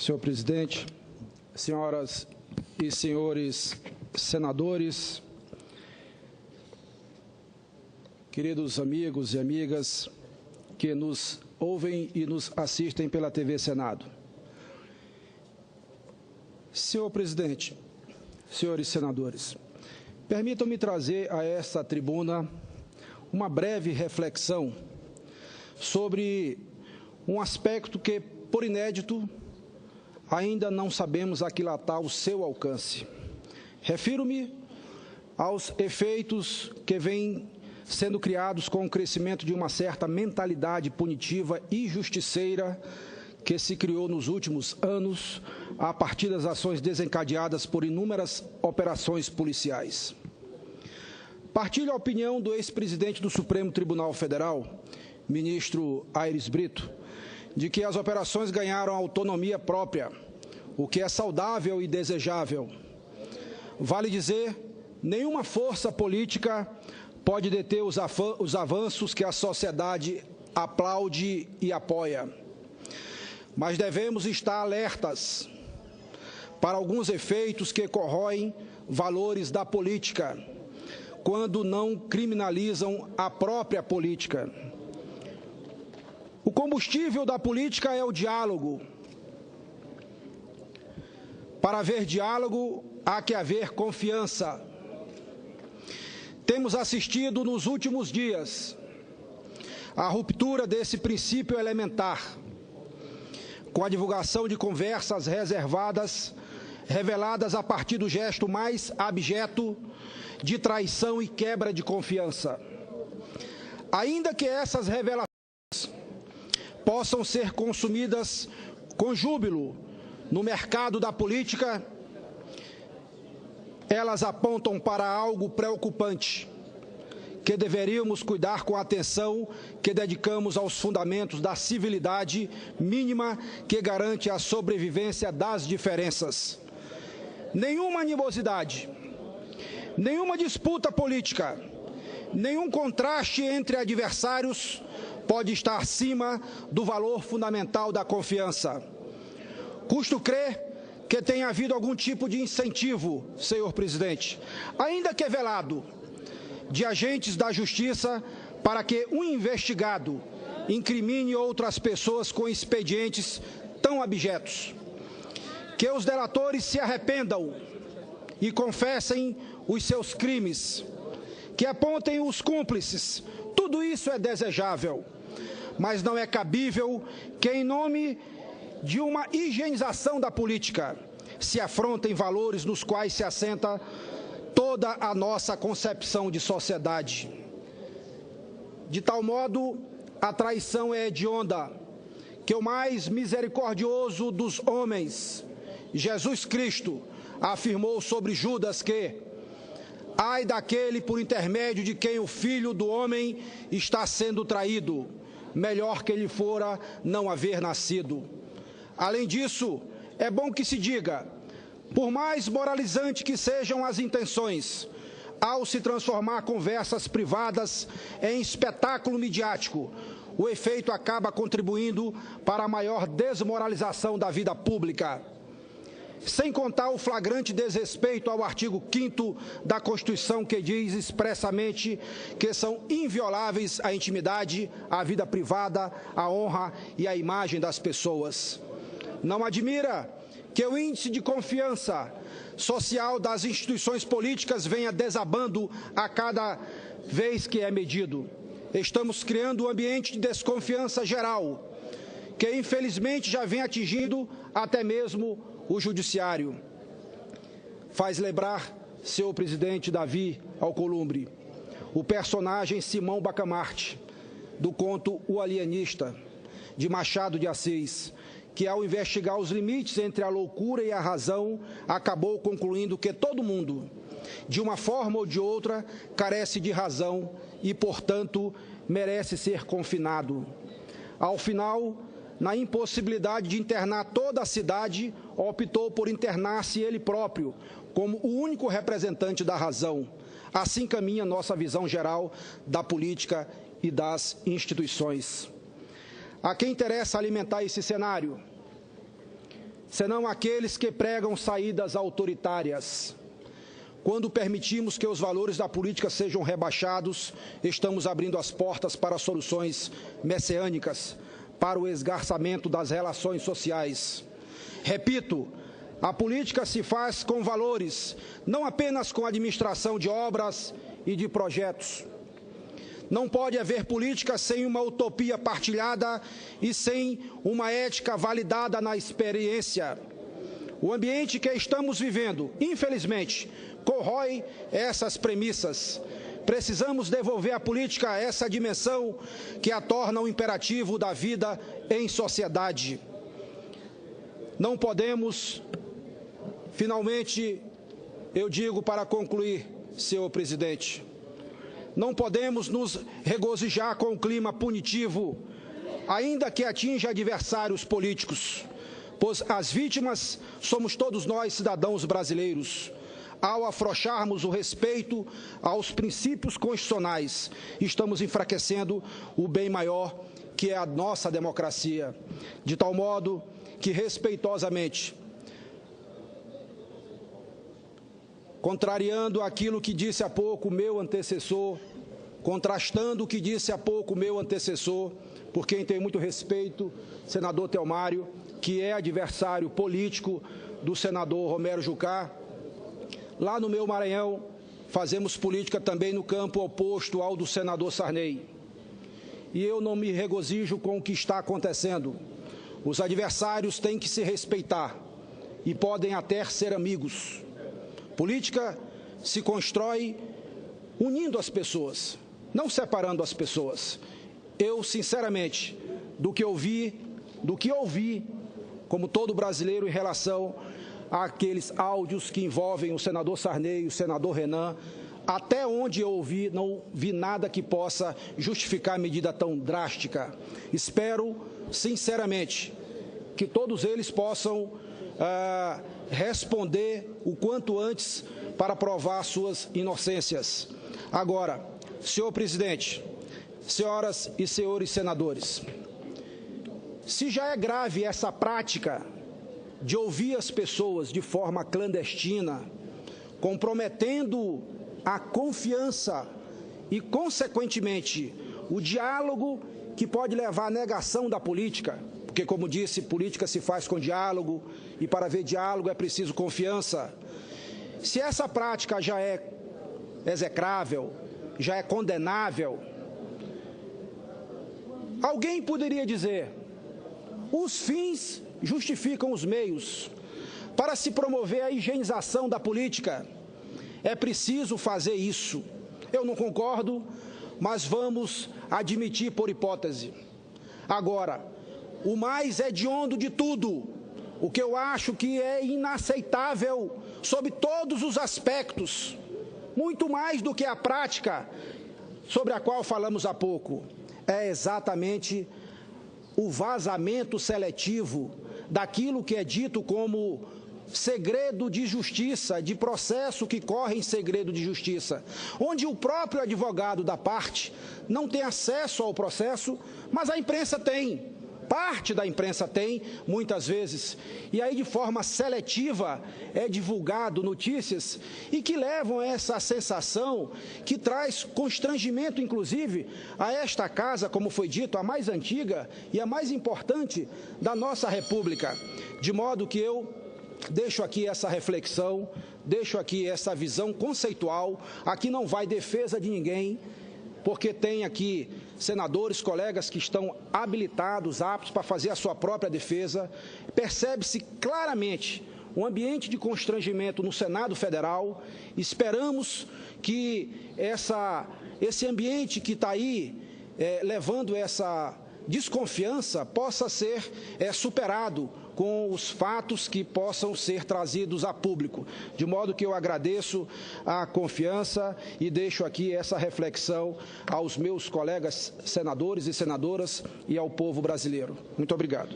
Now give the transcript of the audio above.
Senhor presidente, senhoras e senhores senadores, queridos amigos e amigas que nos ouvem e nos assistem pela TV Senado. Senhor presidente, senhores senadores, permitam-me trazer a esta tribuna uma breve reflexão sobre um aspecto que, por inédito, ainda não sabemos aquilatar o seu alcance. Refiro-me aos efeitos que vêm sendo criados com o crescimento de uma certa mentalidade punitiva e justiceira que se criou nos últimos anos a partir das ações desencadeadas por inúmeras operações policiais. Partilho a opinião do ex-presidente do Supremo Tribunal Federal, ministro Aires Brito, de que as operações ganharam autonomia própria, o que é saudável e desejável. Vale dizer, nenhuma força política pode deter os avanços que a sociedade aplaude e apoia. Mas devemos estar alertas para alguns efeitos que corroem valores da política, quando não criminalizam a própria política. O combustível da política é o diálogo. Para haver diálogo, há que haver confiança. Temos assistido nos últimos dias à ruptura desse princípio elementar, com a divulgação de conversas reservadas, reveladas a partir do gesto mais abjeto de traição e quebra de confiança. Ainda que essas revelações possam ser consumidas com júbilo no mercado da política, elas apontam para algo preocupante, que deveríamos cuidar com a atenção que dedicamos aos fundamentos da civilidade mínima que garante a sobrevivência das diferenças. Nenhuma animosidade, nenhuma disputa política, nenhum contraste entre adversários pode estar acima do valor fundamental da confiança. Custo crer que tenha havido algum tipo de incentivo, senhor presidente, ainda que velado, de agentes da Justiça para que um investigado incrimine outras pessoas com expedientes tão abjetos. Que os delatores se arrependam e confessem os seus crimes, que apontem os cúmplices. Tudo isso é desejável, mas não é cabível que, em nome de uma higienização da política, se afrontem valores nos quais se assenta toda a nossa concepção de sociedade. De tal modo, a traição é hedionda, que o mais misericordioso dos homens, Jesus Cristo, afirmou sobre Judas que: ai daquele por intermédio de quem o Filho do Homem está sendo traído, melhor que ele fora não haver nascido. Além disso, é bom que se diga, por mais moralizante que sejam as intenções, ao se transformar conversas privadas em espetáculo midiático, o efeito acaba contribuindo para a maior desmoralização da vida pública. Sem contar o flagrante desrespeito ao artigo 5º da Constituição, que diz expressamente que são invioláveis a intimidade, a vida privada, a honra e a imagem das pessoas. Não admira que o índice de confiança social das instituições políticas venha desabando a cada vez que é medido. Estamos criando um ambiente de desconfiança geral, que infelizmente já vem atingindo até mesmo o judiciário. Faz lembrar, senhor presidente Davi Alcolumbre, o personagem Simão Bacamarte, do conto O Alienista, de Machado de Assis, que, ao investigar os limites entre a loucura e a razão, acabou concluindo que todo mundo, de uma forma ou de outra, carece de razão e, portanto, merece ser confinado. Ao final, na impossibilidade de internar toda a cidade, optou por internar-se ele próprio, como o único representante da razão. Assim caminha nossa visão geral da política e das instituições. A quem interessa alimentar esse cenário? senão aqueles que pregam saídas autoritárias. Quando permitimos que os valores da política sejam rebaixados, estamos abrindo as portas para soluções messiânicas, para o esgarçamento das relações sociais. Repito, a política se faz com valores, não apenas com a administração de obras e de projetos. Não pode haver política sem uma utopia partilhada e sem uma ética validada na experiência. O ambiente que estamos vivendo, infelizmente, corrói essas premissas. Precisamos devolver à política essa dimensão que a torna um imperativo da vida em sociedade. Não podemos, finalmente, eu digo para concluir, senhor presidente, não podemos nos regozijar com o clima punitivo, ainda que atinja adversários políticos, pois as vítimas somos todos nós, cidadãos brasileiros. Ao afrouxarmos o respeito aos princípios constitucionais, estamos enfraquecendo o bem maior, que é a nossa democracia, de tal modo que, respeitosamente, contrariando aquilo que disse há pouco o meu antecessor, contrastando o que disse há pouco o meu antecessor, por quem tenho muito respeito, senador Telmário, que é adversário político do senador Romero Jucá. Lá no meu Maranhão, fazemos política também no campo oposto ao do senador Sarney. E eu não me regozijo com o que está acontecendo. Os adversários têm que se respeitar e podem até ser amigos. Política se constrói unindo as pessoas, não separando as pessoas. Eu, sinceramente, do que ouvi, como todo brasileiro, em relação àqueles áudios que envolvem o senador Sarney, o senador Renan, até onde eu ouvi, não vi nada que possa justificar medida tão drástica. Espero, sinceramente, que todos eles possam responder o quanto antes para provar suas inocências. Agora, senhor presidente, senhoras e senhores senadores, se já é grave essa prática de ouvir as pessoas de forma clandestina, comprometendo a confiança e, consequentemente, o diálogo que pode levar à negação da política, porque, como disse, política se faz com diálogo e para haver diálogo é preciso confiança. Se essa prática já é execrável, já é condenável, alguém poderia dizer: os fins justificam os meios. Para se promover a higienização da política, é preciso fazer isso. Eu não concordo, mas vamos admitir por hipótese. Agora, o mais hediondo de tudo, o que eu acho que é inaceitável sob todos os aspectos, muito mais do que a prática sobre a qual falamos há pouco, é exatamente o vazamento seletivo daquilo que é dito como segredo de justiça, de processo que corre em segredo de justiça, onde o próprio advogado da parte não tem acesso ao processo, mas a imprensa tem. Parte da imprensa tem, muitas vezes, e aí de forma seletiva é divulgado notícias e que levam a essa sensação que traz constrangimento, inclusive, a esta casa, como foi dito, a mais antiga e a mais importante da nossa República. De modo que eu deixo aqui essa reflexão, deixo aqui essa visão conceitual. Aqui não vai defesa de ninguém, porque tem aqui senadores, colegas que estão habilitados, aptos para fazer a sua própria defesa. Percebe-se claramente um ambiente de constrangimento no Senado Federal. Esperamos que esse ambiente que está aí levando essa desconfiança possa ser superado com os fatos que possam ser trazidos a público. De modo que eu agradeço a confiança e deixo aqui essa reflexão aos meus colegas senadores e senadoras e ao povo brasileiro. Muito obrigado.